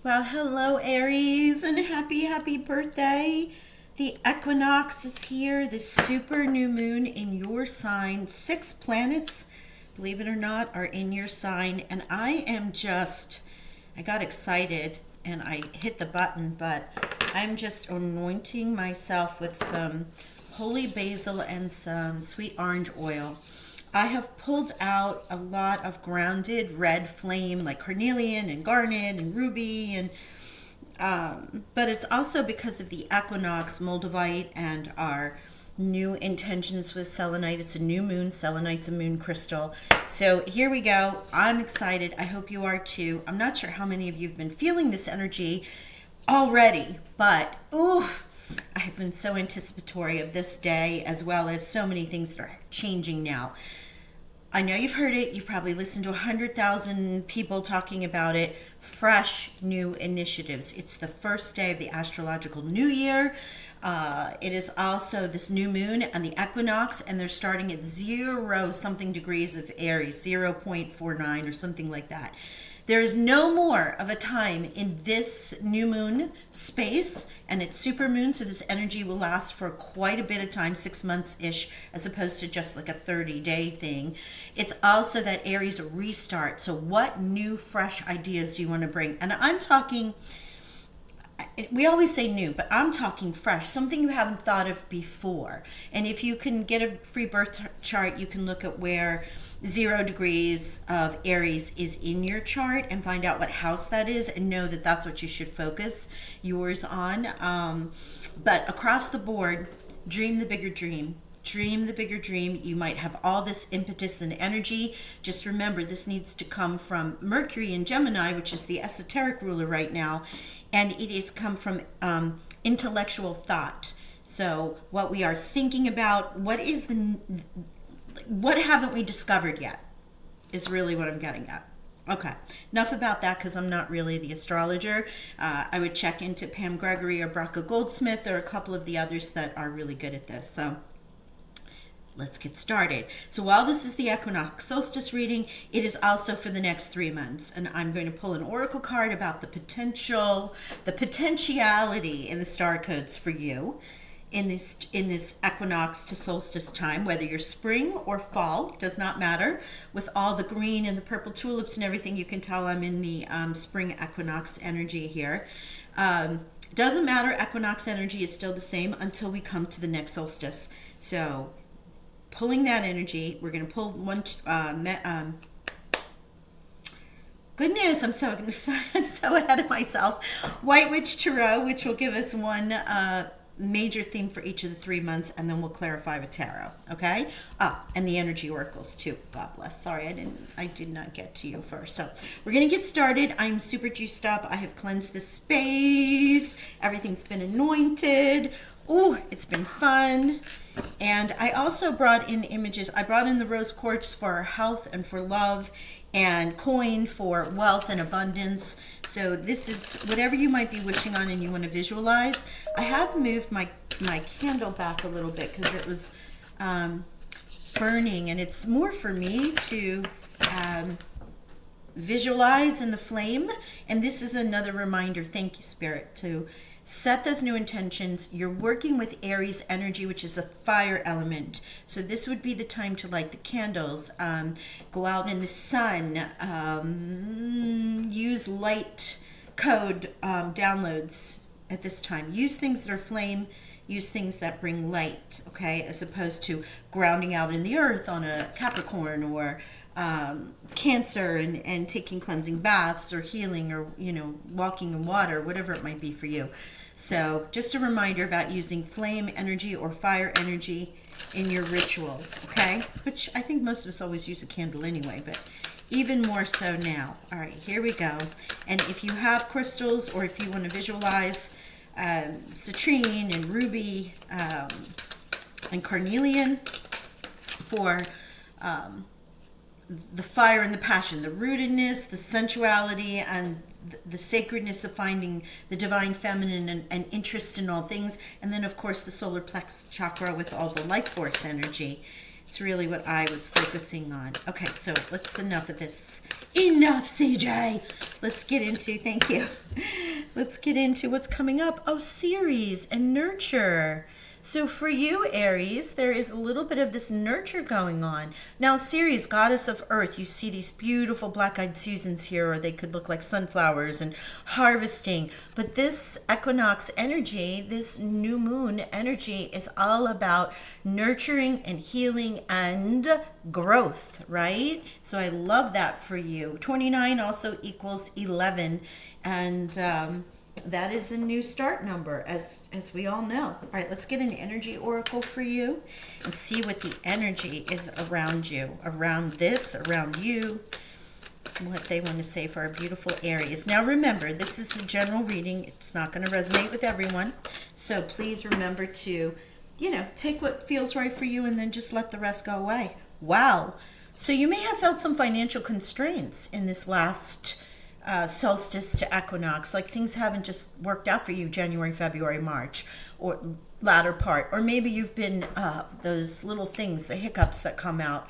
Well, hello, Aries, and happy birthday. The equinox is here, the super new moon in your sign. 6 planets, believe it or not, are in your sign. And I got excited and I hit the button, but I'm just anointing myself with some holy basil and some sweet orange oil. I have pulled out a lot of grounded red flame like carnelian and garnet and ruby and but it's also because of the equinox, moldavite, and our new intentions with selenite. It's a new moon. Selenite's a moon crystal. So here we go. I'm excited. I hope you are too. I'm not sure how many of you have been feeling this energy already, but ooh, I have been so anticipatory of this day as well as so many things that are changing now. I know you've heard it. You've probably listened to 100,000 people talking about it. Fresh new initiatives. It's the first day of the astrological new year. It is also this new moon and the equinox, and they're starting at 0 something degrees of Aries, 0.49 or something like that. There is no more of a time in this new moon space, and it's super moon, so this energy will last for quite a bit of time, 6 months-ish, as opposed to just like a 30-day thing. It's also that Aries restart. So what new, fresh ideas do you want to bring? And I'm talking, we always say new, but I'm talking fresh, something you haven't thought of before. And if you can get a free birth chart, you can look at where 0 degrees of Aries is in your chart and find out what house that is and know that that's what you should focus yours on. But across the board, dream the bigger dream. Dream the bigger dream. You might have all this impetus and energy. Just remember, this needs to come from Mercury in Gemini, which is the esoteric ruler right now, and it is come from intellectual thought. So what we are thinking about, what haven't we discovered yet is really what I'm getting at. Okay, enough about that because I'm not really the astrologer. I would check into Pam Gregory or Braca Goldsmith or a couple of the others that are really good at this. So let's get started. So while this is the equinox solstice reading, it is also for the next 3 months. And I'm going to pull an oracle card about the potentiality in the star codes for you in this equinox to solstice time, whether you're spring or fall, does not matter. With all the green and the purple tulips and everything, you can tell I'm in the spring equinox energy here. Doesn't matter, equinox energy is still the same until we come to the next solstice. So pulling that energy, we're going to pull one good news, I'm so ahead of myself. White Witch Tarot, which will give us one major theme for each of the 3 months, and then we'll clarify with tarot. Okay. And the energy oracles too. God bless. Sorry, I did not get to you first. So we're gonna get started. I'm super juiced up. I have cleansed the space. Everything's been anointed. Oh, it's been fun. And I also brought in images. I brought in the rose quartz for our health and for love, and coin for wealth and abundance. So this is whatever you might be wishing on and you want to visualize. I have moved my candle back a little bit because it was burning, and it's more for me to visualize in the flame. And this is another reminder, thank you, Spirit, to set those new intentions. You're working with Aries energy, which is a fire element. So this would be the time to light the candles, go out in the sun, use light code downloads at this time. Use things that are flame, use things that bring light, okay, as opposed to grounding out in the earth on a Capricorn or Cancer and taking cleansing baths or healing or, walking in water, whatever it might be for you. So just a reminder about using flame energy or fire energy in your rituals, okay? Which I think most of us always use a candle anyway, but even more so now. All right, here we go. And if you have crystals or if you want to visualize citrine and ruby and carnelian for the fire and the passion, the rootedness, the sensuality, and the sacredness of finding the divine feminine and interest in all things. And then, of course, the solar plex chakra with all the life force energy. It's really what I was focusing on. Okay, so enough of this. Enough, CJ. Let's get into, thank you. Let's get into what's coming up. Oh, series and nurture. So for you, Aries, there is a little bit of this nurture going on. Now, Ceres, goddess of earth, you see these beautiful black-eyed Susans here, or they could look like sunflowers and harvesting. But this equinox energy, this new moon energy is all about nurturing and healing and growth, right? So I love that for you. 29 also equals 11. And that is a new start number, as we all know. All right, let's get an energy oracle for you and see what the energy is around you, around this, around you, what they want to say for our beautiful Aries. Now remember, this is a general reading. It's not going to resonate with everyone. So please remember to, take what feels right for you and then just let the rest go away. Wow. So you may have felt some financial constraints in this last solstice to equinox, like things haven't just worked out for you January, February, March, or latter part, or maybe you've been those little things, the hiccups that come out,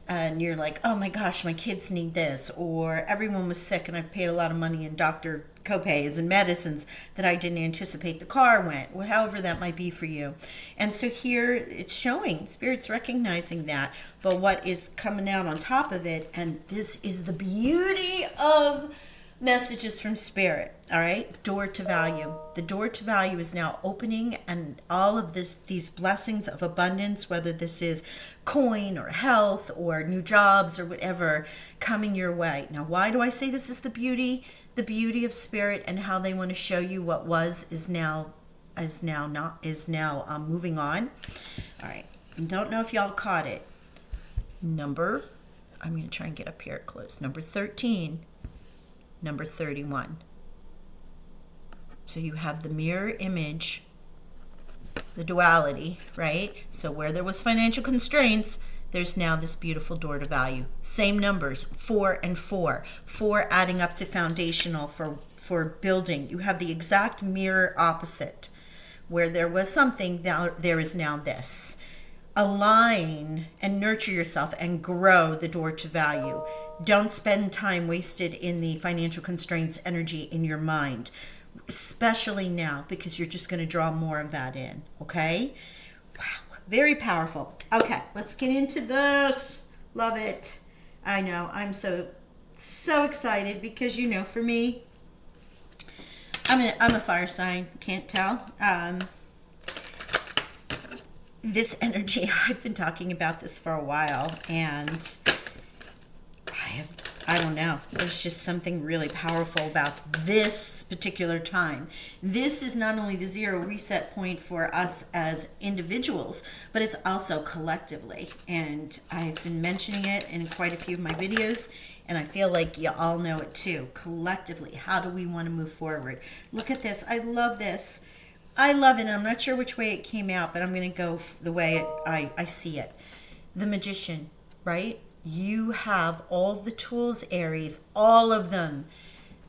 and you're like, oh my gosh, my kids need this, or everyone was sick and I've paid a lot of money in doctor copays and medicines that I didn't anticipate. The car went, however that might be for you. And so here it's showing, Spirit's recognizing that, but what is coming out on top of it, and this is the beauty of messages from Spirit. All right, door to value. The door to value is now opening, and all of these blessings of abundance, whether this is coin or health or new jobs or whatever, coming your way. Now, why do I say this is the beauty? The beauty of Spirit and how they want to show you what was is now moving on. All right, I don't know if y'all caught it. I'm going to try and get up here close. Number 13. Number 31. So you have the mirror image, the duality, right? So where there was financial constraints, there's now this beautiful door to value. Same numbers, 4 and 4. 4 adding up to foundational for building. You have the exact mirror opposite. Where there was something, there is now this. Align and nurture yourself and grow the door to value. Don't spend time wasted in the financial constraints energy in your mind, especially now, because you're just going to draw more of that in, okay? Wow, very powerful. Okay, let's get into this. Love it. I know, I'm so excited because, for me, I'm a fire sign, can't tell. This energy, I've been talking about this for a while, and I don't know. There's just something really powerful about this particular time. This is not only the zero reset point for us as individuals, but it's also collectively. And I've been mentioning it in quite a few of my videos, and I feel like you all know it too. Collectively, how do we want to move forward? Look at this. I love this. I love it. And I'm not sure which way it came out, but I'm going to go the way I see it. The Magician, right? You have all the tools, Aries, all of them.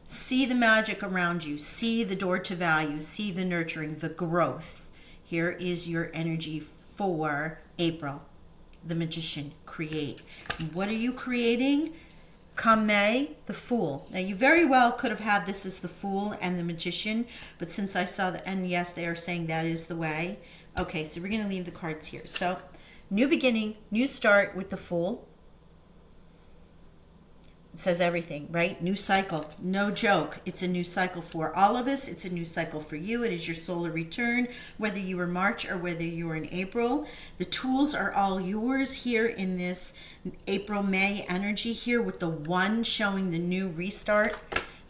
See the magic around you. See the door to value. See the nurturing, the growth. Here is your energy for April. The Magician, create. What are you creating? Come May, the Fool. Now, you very well could have had this as the Fool and the Magician, but since I saw that, and yes, they are saying that is the way. Okay, so we're going to leave the cards here. So, new beginning, new start with the Fool. It says everything, right? New cycle. No joke. It's a new cycle for all of us. It's a new cycle for you. It is your solar return, whether you were March or whether you were in April. The tools are all yours here in this April-May energy here, with the 1 showing the new restart,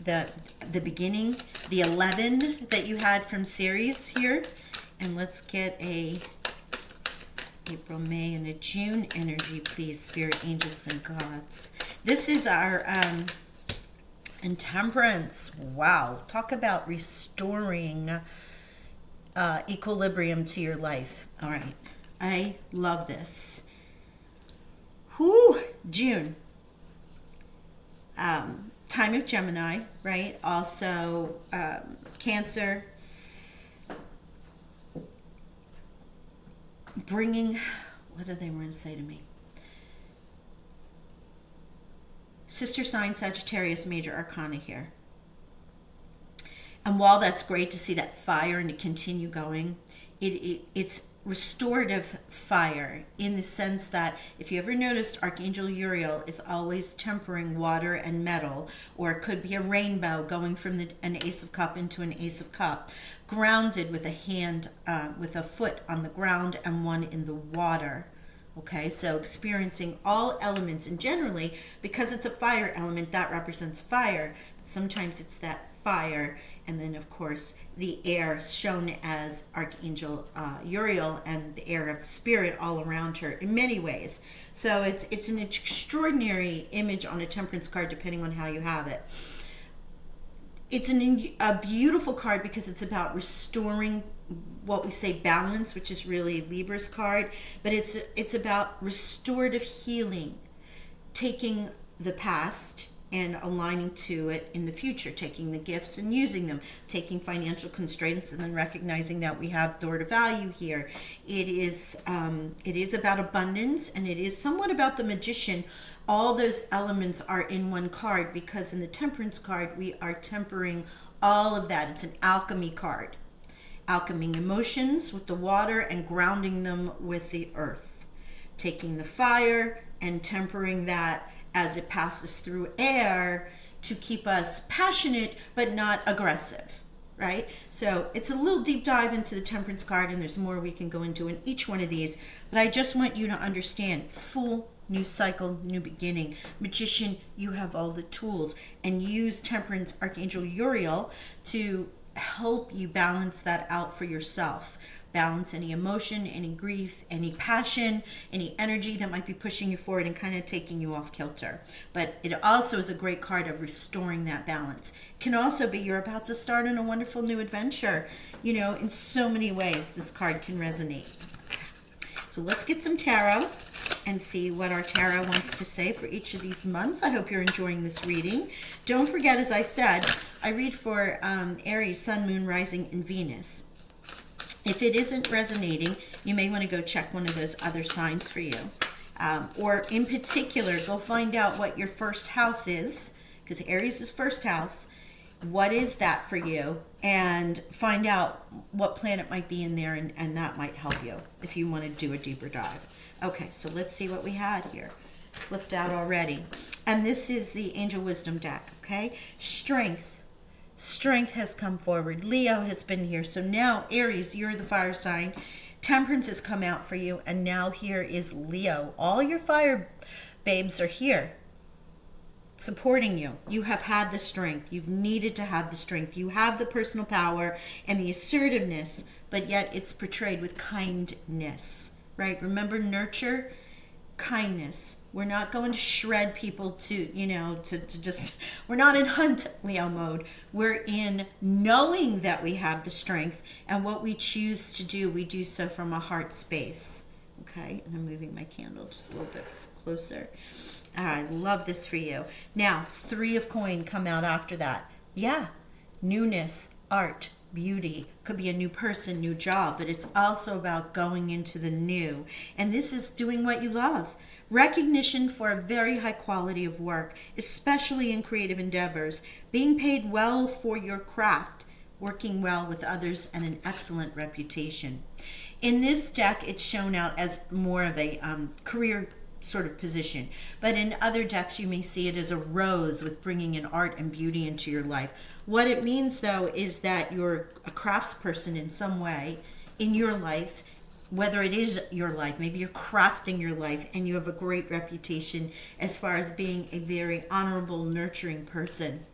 the beginning, the 11 that you had from Ceres here. And let's get a April, May, and a June energy, please, Spirit, Angels, and Gods. This is our Intemperance. Wow. Talk about restoring equilibrium to your life. All right. I love this. Whew. June. Time of Gemini, right? Also Cancer. Bringing, what do they want to say to me? sister sign Sagittarius major arcana here. And while that's great to see that fire and to continue going, it's restorative fire in the sense that if you ever noticed, Archangel Uriel is always tempering water and metal, or it could be a rainbow going from an Ace of Cup into an Ace of Cup, grounded with a hand, with a foot on the ground and one in the water. Okay, so experiencing all elements, and generally, because it's a fire element, that represents fire. But sometimes it's that fire, and then of course the air shown as Archangel Uriel, and the air of spirit all around her in many ways. So it's an extraordinary image on a temperance card, depending on how you have it. It's a beautiful card because it's about restoring what we say balance, which is really Libra's card, but it's about restorative healing, taking the past and aligning to it in the future, taking the gifts and using them, taking financial constraints and then recognizing that we have door to value here. It is about abundance, and it is somewhat about the magician. All those elements are in one card, because in the temperance card we are tempering all of that. It's an alchemy card, alcheming emotions with the water and grounding them with the earth, taking the fire and tempering that as it passes through air to keep us passionate but not aggressive, right? So it's a little deep dive into the temperance card, and there's more we can go into in each one of these, but I just want you to understand: full new cycle, new beginning. Magician, you have all the tools, and use temperance Archangel Uriel to help you balance that out for yourself. Balance any emotion, any grief, any passion, any energy that might be pushing you forward and kind of taking you off kilter. But it also is a great card of restoring that balance. Can also be you're about to start on a wonderful new adventure. You know, in so many ways this card can resonate. So let's get some tarot and see what our tarot wants to say for each of these months. I hope you're enjoying this reading. Don't forget, as I said, I read for Aries, Sun, Moon, Rising, and Venus. If it isn't resonating, you may want to go check one of those other signs for you. Or in particular, go find out what your first house is, because Aries is first house. What is that for you? And find out what planet might be in there, and that might help you if you want to do a deeper dive. Okay, so let's see what we had here. Flipped out already. And this is the Angel Wisdom deck, okay? Strength. Strength has come forward. Leo has been here. So now, Aries, you're the fire sign. Temperance has come out for you. And now here is Leo. All your fire babes are here, supporting you. You have had the strength. You've needed to have the strength. You have the personal power and the assertiveness, but yet it's portrayed with kindness, right? Remember, nurture, kindness. We're not going to shred people to just, we're not in hunt Leo mode. We're in knowing that we have the strength, and what we choose to do, we do so from a heart space. Okay, and I'm moving my candle just a little bit closer. I love this for you. Now, 3 of coin come out after that. Yeah, newness, art, beauty. Could be a new person, new job, but it's also about going into the new. And this is doing what you love. Recognition for a very high quality of work, especially in creative endeavors. Being paid well for your craft. Working well with others, and an excellent reputation. In this deck, it's shown out as more of a career sort of position, but in other decks you may see it as a rose with bringing in art and beauty into your life. What it means, though, is that you're a craftsperson in some way in your life, whether it is your life, maybe you're crafting your life, and you have a great reputation as far as being a very honorable, nurturing person.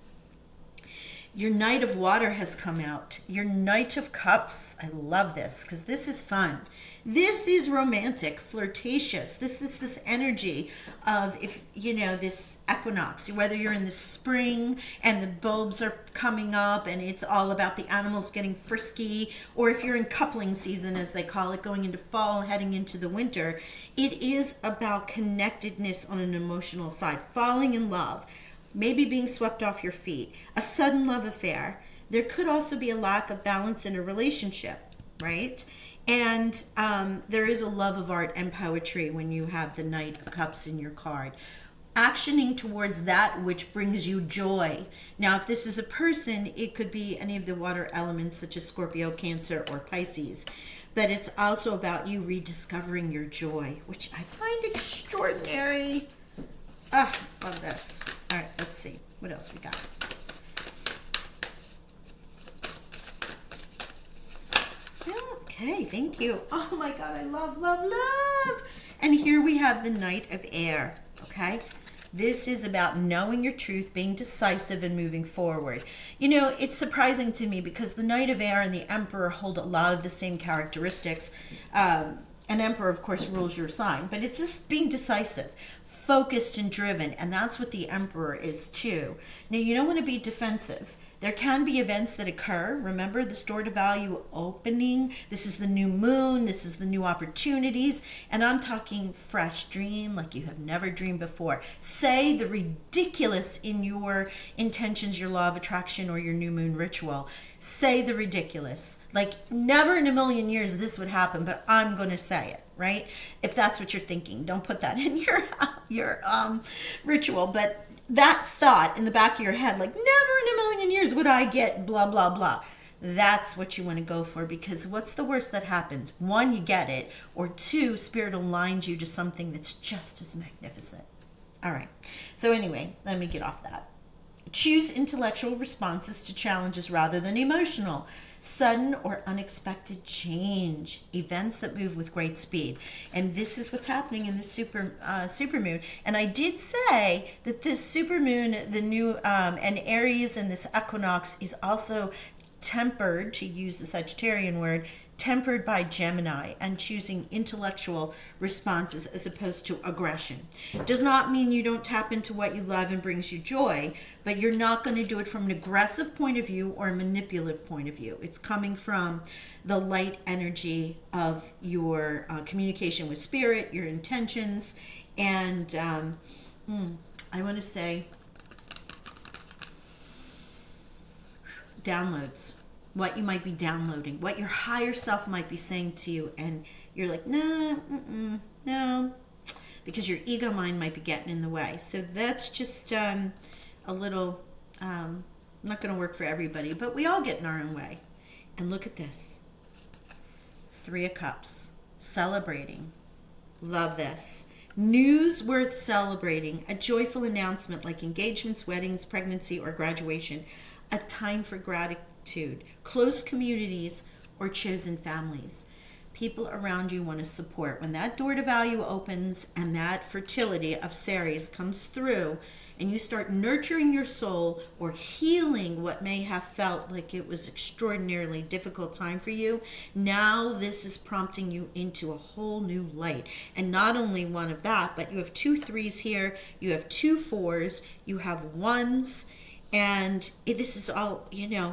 Your Knight of Water has come out. Your Knight of Cups. I love this because this is fun. This is romantic, flirtatious. This is this energy of, if you know, this equinox, whether you're in the spring and the bulbs are coming up and it's all about the animals getting frisky, or if you're in coupling season, as they call it, going into fall, heading into the winter, it is about connectedness on an emotional side, falling in love. Maybe being swept off your feet, a sudden love affair. There could also be a lack of balance in a relationship, right? And there is a love of art and poetry when you have the Knight of Cups in your card. actioning towards that which brings you joy. Now, if this is a person, it could be any of the water elements such as Scorpio, Cancer, or Pisces. But it's also about you rediscovering your joy, which I find extraordinary. Ah, love this. All right, let's see. What else we got? Okay, thank you. Oh my God, I love, love, love. And here we have the Knight of Air, okay? This is about knowing your truth, being decisive, and moving forward. You know, it's surprising to me because the Knight of Air and the Emperor hold a lot of the same characteristics. An Emperor, of course, rules your sign, but it's just being decisive, focused, and driven, and that's what the Emperor is too. Now, you don't want to be defensive. There can be events that occur. Remember the store to value opening. This is the new moon. This is the new opportunities. And I'm talking fresh dream like you have never dreamed before. Say the ridiculous in your intentions, your law of attraction, or your new moon ritual. Say the ridiculous. Like never in a million years this would happen, but I'm going to say it, right? If that's what you're thinking. Don't put that in your ritual, but that thought in the back of your head, like never in a million years would I get blah, blah, blah. That's what you want to go for, because what's the worst that happens? One, you get it, or two, Spirit aligns you to something that's just as magnificent. All right. So anyway, let me get off that. Choose intellectual responses to challenges rather than emotional. Sudden or unexpected change, events that move with great speed. And this is what's happening in this supermoon. And I did say that this supermoon, the new and Aries and this equinox is also tempered, to use the Sagittarian word, tempered by Gemini and choosing intellectual responses as opposed to aggression. Does not mean you don't tap into what you love and brings you joy, but you're not going to do it from an aggressive point of view or a manipulative point of view. It's coming from the light energy of your communication with Spirit, your intentions, and I want to say downloads. What you might be downloading, what your higher self might be saying to you, and you're like, no, no, because your ego mind might be getting in the way. So that's just a little, not going to work for everybody, but we all get in our own way. And look at this. 3 of Cups, celebrating. Love this. News worth celebrating, a joyful announcement like engagements, weddings, pregnancy, or graduation, a time for gratitude, close communities, or chosen families. People around you want to support. When that door to value opens and that fertility of Ceres comes through and you start nurturing your soul or healing what may have felt like it was extraordinarily difficult time for you, now this is prompting you into a whole new light. And not only one of that, but you have 2 3s here, you have 2 4s, you have 1s, and this is all,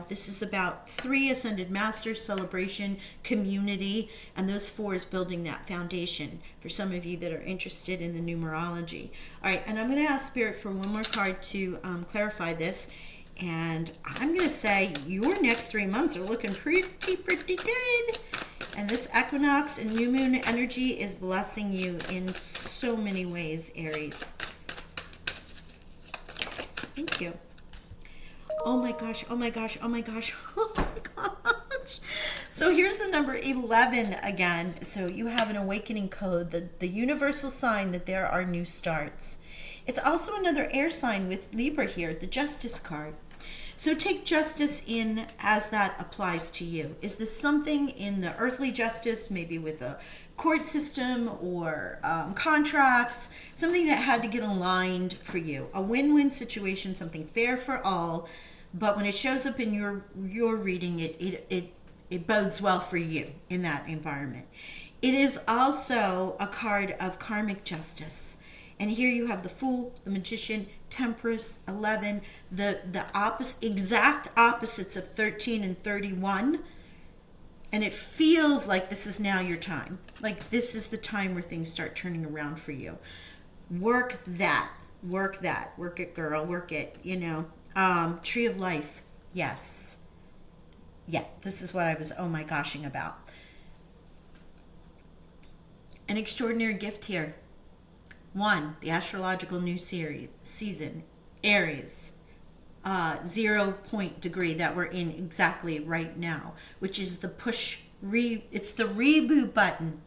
this is about 3 Ascended Masters, celebration, community, and those 4s building that foundation for some of you that are interested in the numerology. All right, and I'm going to ask Spirit for one more card to clarify this. And I'm going to say your next 3 months are looking pretty good. And this equinox and new moon energy is blessing you in so many ways, Aries. Thank you. Oh my gosh, oh my gosh, oh my gosh, oh my gosh. So here's the number 11 again. So you have an awakening code, the universal sign that there are new starts. It's also another air sign with Libra here, the Justice card. So take justice in as that applies to you. Is this something in the earthly justice, maybe with a court system or contracts, something that had to get aligned for you? A win-win situation, something fair for all, but when it shows up in your reading, it bodes well for you in that environment. It is also a card of karmic justice. And here you have the Fool, the Magician, Temperance, 11, the exact opposites of 13 and 31. And it feels like this is now your time. Like this is the time where things start turning around for you. Work it, girl, work it, Tree of Life, yes. Yeah, this is what I was oh my goshing about. An extraordinary gift here. One, the astrological new season, Aries, 0 point degree that we're in exactly right now, which is the it's the reboot button.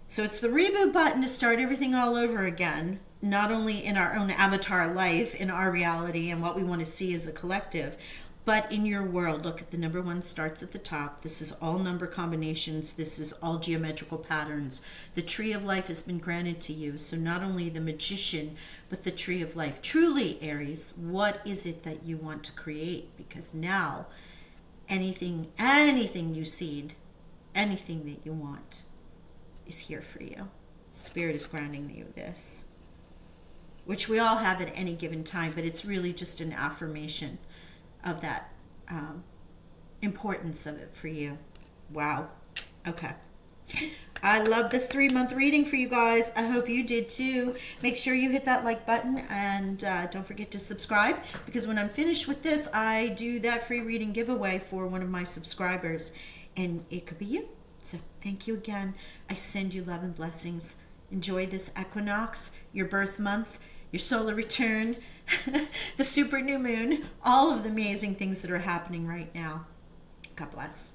So it's the reboot button to start everything all over again, not only in our own avatar life, in our reality and what we want to see as a collective, but in your world. Look at the number one starts at the top. This is all number combinations. This is all geometrical patterns. The tree of life has been granted to you. So not only the magician, but the tree of life. Truly, Aries, what is it that you want to create? Because now anything you seed, anything that you want is here for you. Spirit is granting you this, which we all have at any given time, but it's really just an affirmation of that importance of it for you. Wow. Okay. I love this 3-month reading for you guys. I hope you did too. Make sure you hit that like button, and don't forget to subscribe, because when I'm finished with this, I do that free reading giveaway for one of my subscribers, and it could be you. So thank you again. I send you love and blessings. Enjoy this equinox, your birth month, your solar return, the super new moon, all of the amazing things that are happening right now. God bless.